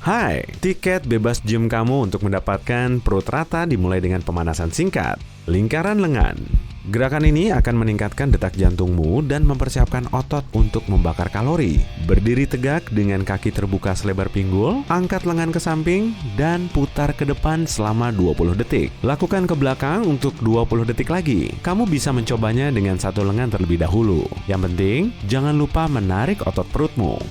Hai, tiket bebas gym kamu untuk mendapatkan perut rata dimulai dengan pemanasan singkat. Lingkaran lengan. Gerakan ini akan meningkatkan detak jantungmu dan mempersiapkan otot untuk membakar kalori. Berdiri tegak dengan kaki terbuka selebar pinggul, angkat lengan ke samping, dan putar ke depan selama 20 detik. Lakukan ke belakang untuk 20 detik lagi. Kamu bisa mencobanya dengan satu lengan terlebih dahulu. Yang penting, jangan lupa menarik otot perutmu.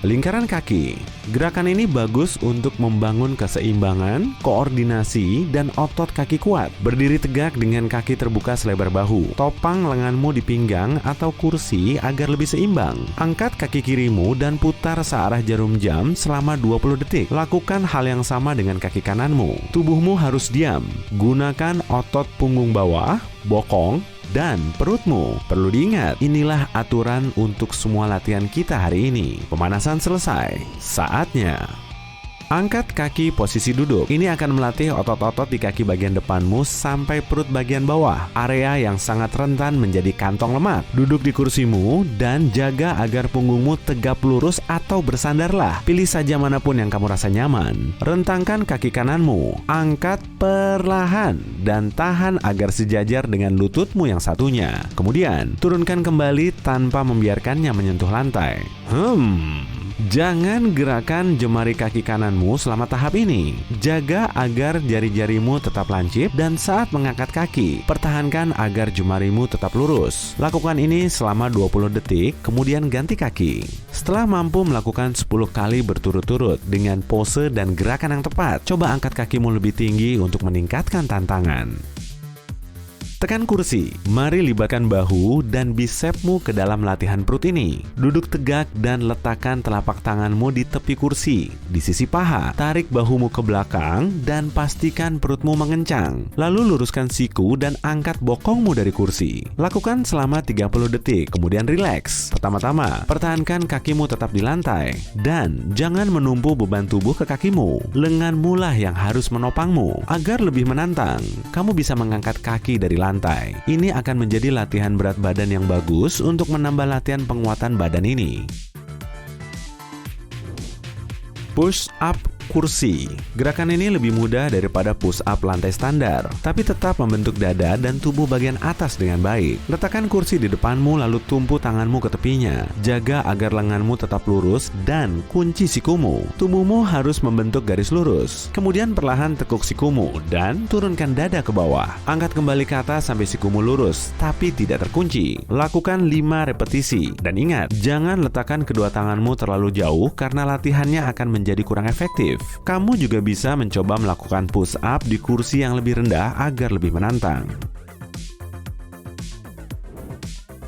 Lingkaran kaki. Gerakan ini bagus untuk membangun keseimbangan, koordinasi, dan otot kaki kuat. Berdiri tegak dengan kaki terbuka selebar bahu. Topang lenganmu di pinggang atau kursi agar lebih seimbang. Angkat kaki kirimu dan putar searah jarum jam selama 20 detik. Lakukan hal yang sama dengan kaki kananmu. Tubuhmu harus diam. Gunakan otot punggung bawah, bokong, dan perutmu. Perlu diingat, inilah aturan untuk semua latihan kita hari ini. Pemanasan selesai, saatnya angkat kaki posisi duduk. Ini akan melatih otot-otot di kaki bagian depanmu sampai perut bagian bawah, area yang sangat rentan menjadi kantong lemak. Duduk di kursimu dan jaga agar punggungmu tegap lurus atau bersandarlah. Pilih saja manapun yang kamu rasa nyaman. Rentangkan kaki kananmu, angkat perlahan dan tahan agar sejajar dengan lututmu yang satunya. Kemudian, turunkan kembali tanpa membiarkannya menyentuh lantai. Jangan gerakan jemari kaki kananmu selama tahap ini. Jaga agar jari-jarimu tetap lancip dan saat mengangkat kaki, pertahankan agar jemarimu tetap lurus. Lakukan ini selama 20 detik, kemudian ganti kaki. Setelah mampu melakukan 10 kali berturut-turut dengan pose dan gerakan yang tepat, coba angkat kakimu lebih tinggi untuk meningkatkan tantangan. Tekan kursi. Mari libatkan bahu dan bisepmu ke dalam latihan perut ini. Duduk tegak dan letakkan telapak tanganmu di tepi kursi, di sisi paha. Tarik bahumu ke belakang dan pastikan perutmu mengencang. Lalu luruskan siku dan angkat bokongmu dari kursi. Lakukan selama 30 detik, kemudian rileks. Pertama-tama, pertahankan kakimu tetap di lantai. Dan jangan menumpu beban tubuh ke kakimu. Lenganmu lah yang harus menopangmu. Agar lebih menantang, kamu bisa mengangkat kaki dari lantai. Ini akan menjadi latihan berat badan yang bagus untuk menambah latihan penguatan badan ini. Push up kursi. Gerakan ini lebih mudah daripada push up lantai standar, tapi tetap membentuk dada dan tubuh bagian atas dengan baik. Letakkan kursi di depanmu lalu tumpu tanganmu ke tepinya. Jaga agar lenganmu tetap lurus dan kunci sikumu. Tubuhmu harus membentuk garis lurus. Kemudian perlahan tekuk sikumu dan turunkan dada ke bawah. Angkat kembali ke atas sampai sikumu lurus, tapi tidak terkunci. Lakukan 5 repetisi. Dan ingat, jangan letakkan kedua tanganmu terlalu jauh karena latihannya akan menjadi kurang efektif. Kamu juga bisa mencoba melakukan push up di kursi yang lebih rendah agar lebih menantang.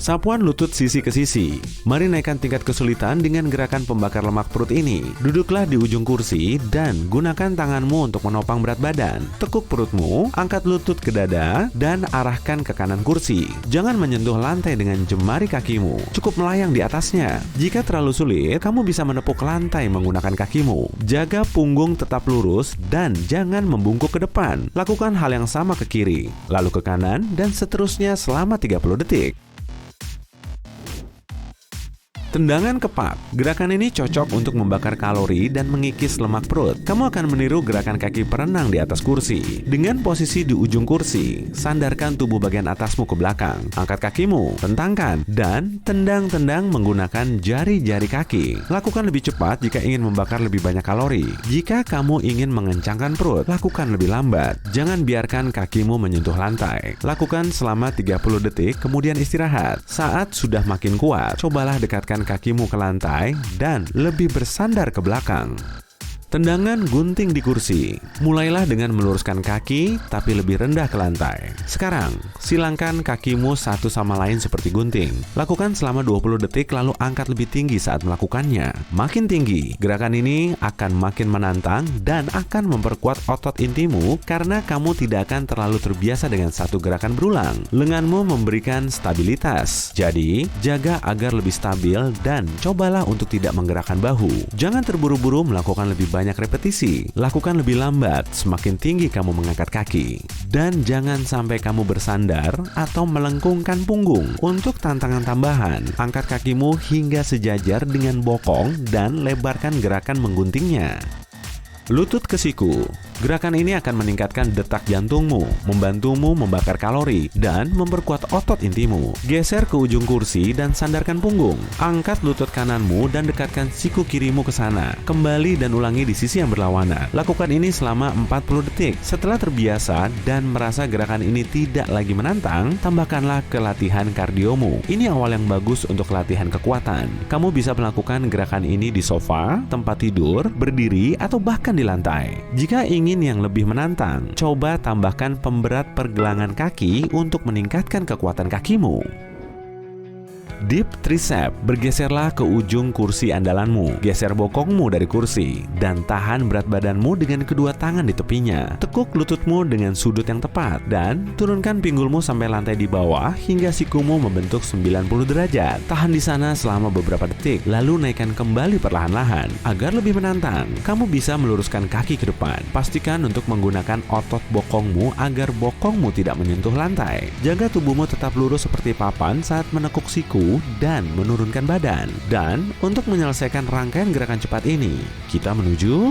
Sapuan lutut sisi ke sisi. Mari naikkan tingkat kesulitan dengan gerakan pembakar lemak perut ini. Duduklah di ujung kursi dan gunakan tanganmu untuk menopang berat badan. Tekuk perutmu, angkat lutut ke dada, dan arahkan ke kanan kursi. Jangan menyentuh lantai dengan jemari kakimu. Cukup melayang di atasnya. Jika terlalu sulit, kamu bisa menepuk lantai menggunakan kakimu. Jaga punggung tetap lurus dan jangan membungkuk ke depan. Lakukan hal yang sama ke kiri, lalu ke kanan, dan seterusnya selama 30 detik. Tendangan kepak. Gerakan ini cocok untuk membakar kalori dan mengikis lemak perut. Kamu akan meniru gerakan kaki perenang di atas kursi. Dengan posisi di ujung kursi, sandarkan tubuh bagian atasmu ke belakang. Angkat kakimu, rentangkan, dan tendang-tendang menggunakan jari-jari kaki. Lakukan lebih cepat jika ingin membakar lebih banyak kalori. Jika kamu ingin mengencangkan perut, lakukan lebih lambat. Jangan biarkan kakimu menyentuh lantai. Lakukan selama 30 detik, kemudian istirahat. Saat sudah makin kuat, cobalah dekatkan kakimu ke lantai dan lebih bersandar ke belakang. Tendangan gunting di kursi. Mulailah dengan meluruskan kaki, tapi lebih rendah ke lantai. Sekarang, silangkan kakimu satu sama lain seperti gunting. Lakukan selama 20 detik lalu angkat lebih tinggi saat melakukannya. Makin tinggi, gerakan ini akan makin menantang dan akan memperkuat otot intimu karena kamu tidak akan terlalu terbiasa dengan satu gerakan berulang. Lenganmu memberikan stabilitas. Jadi, jaga agar lebih stabil dan cobalah untuk tidak menggerakkan bahu. Jangan terburu-buru melakukan lebih banyak banyak repetisi. Lakukan lebih lambat semakin tinggi kamu mengangkat kaki. Dan jangan sampai kamu bersandar atau melengkungkan punggung. Untuk tantangan tambahan, angkat kakimu hingga sejajar dengan bokong dan lebarkan gerakan mengguntingnya. Lutut ke siku. Gerakan ini akan meningkatkan detak jantungmu, membantumu membakar kalori, dan memperkuat otot intimu. Geser ke ujung kursi dan sandarkan punggung. Angkat lutut kananmu dan dekatkan siku kirimu ke sana. Kembali dan ulangi di sisi yang berlawanan. Lakukan ini selama 40 detik. Setelah terbiasa dan merasa gerakan ini tidak lagi menantang, tambahkanlah ke latihan kardiomu. Ini awal yang bagus untuk latihan kekuatan. Kamu bisa melakukan gerakan ini di sofa, tempat tidur, berdiri, atau bahkan di lantai. Jika ingin yang lebih menantang, coba tambahkan pemberat pergelangan kaki untuk meningkatkan kekuatan kakimu. Deep tricep. Bergeserlah ke ujung kursi andalanmu. Geser bokongmu dari kursi dan tahan berat badanmu dengan kedua tangan di tepinya. Tekuk lututmu dengan sudut yang tepat dan turunkan pinggulmu sampai lantai di bawah hingga sikumu membentuk 90 derajat. Tahan di sana selama beberapa detik, lalu naikkan kembali perlahan-lahan. Agar lebih menantang, kamu bisa meluruskan kaki ke depan. Pastikan untuk menggunakan otot bokongmu agar bokongmu tidak menyentuh lantai. Jaga tubuhmu tetap lurus seperti papan saat menekuk siku dan menurunkan badan. Dan untuk menyelesaikan rangkaian gerakan cepat ini, kita menuju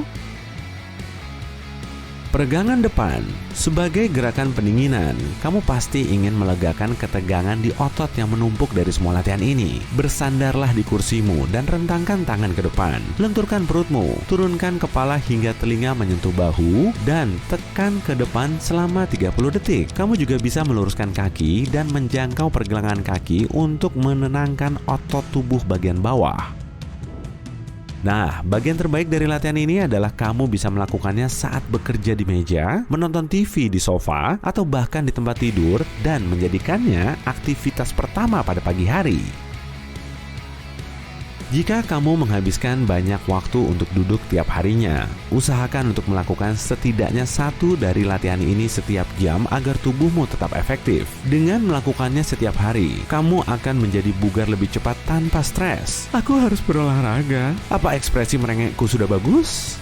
peregangan depan. Sebagai gerakan pendinginan, kamu pasti ingin melegakan ketegangan di otot yang menumpuk dari semua latihan ini. Bersandarlah di kursimu dan rentangkan tangan ke depan. Lenturkan perutmu, turunkan kepala hingga telinga menyentuh bahu, dan tekan ke depan selama 30 detik. Kamu juga bisa meluruskan kaki dan menjangkau pergelangan kaki untuk menenangkan otot tubuh bagian bawah. Nah, bagian terbaik dari latihan ini adalah kamu bisa melakukannya saat bekerja di meja, menonton TV di sofa, atau bahkan di tempat tidur dan menjadikannya aktivitas pertama pada pagi hari. Jika kamu menghabiskan banyak waktu untuk duduk tiap harinya, usahakan untuk melakukan setidaknya satu dari latihan ini setiap jam agar tubuhmu tetap efektif. Dengan melakukannya setiap hari, kamu akan menjadi bugar lebih cepat tanpa stres. Aku harus berolahraga. Apa ekspresi merengekku sudah bagus?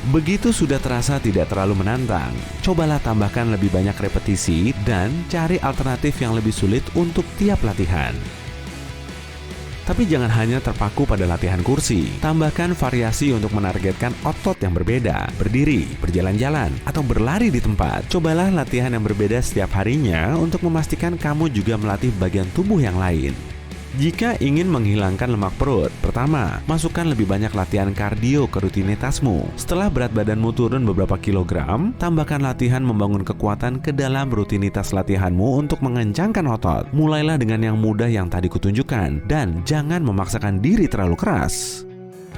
Begitu sudah terasa tidak terlalu menantang, cobalah tambahkan lebih banyak repetisi dan cari alternatif yang lebih sulit untuk tiap latihan. Tapi jangan hanya terpaku pada latihan kursi. Tambahkan variasi untuk menargetkan otot yang berbeda. Berdiri, berjalan-jalan, atau berlari di tempat. Cobalah latihan yang berbeda setiap harinya untuk memastikan kamu juga melatih bagian tubuh yang lain. Jika ingin menghilangkan lemak perut, pertama, masukkan lebih banyak latihan kardio ke rutinitasmu. Setelah berat badanmu turun beberapa kilogram, tambahkan latihan membangun kekuatan ke dalam rutinitas latihanmu untuk mengencangkan otot. Mulailah dengan yang mudah yang tadi kutunjukkan, dan jangan memaksakan diri terlalu keras.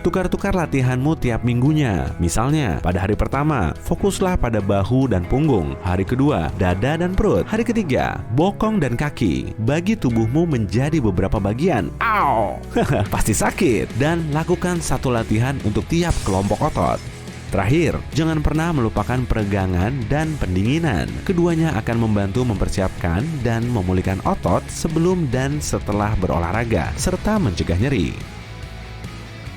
Tukar-tukar latihanmu tiap minggunya. Misalnya, pada hari pertama, fokuslah pada bahu dan punggung. Hari kedua, dada dan perut. Hari ketiga, bokong dan kaki. Bagi tubuhmu menjadi beberapa bagian. Au! Pasti sakit. Dan lakukan satu latihan untuk tiap kelompok otot. Terakhir, jangan pernah melupakan peregangan dan pendinginan. Keduanya akan membantu mempersiapkan dan memulihkan otot sebelum dan setelah berolahraga, serta mencegah nyeri.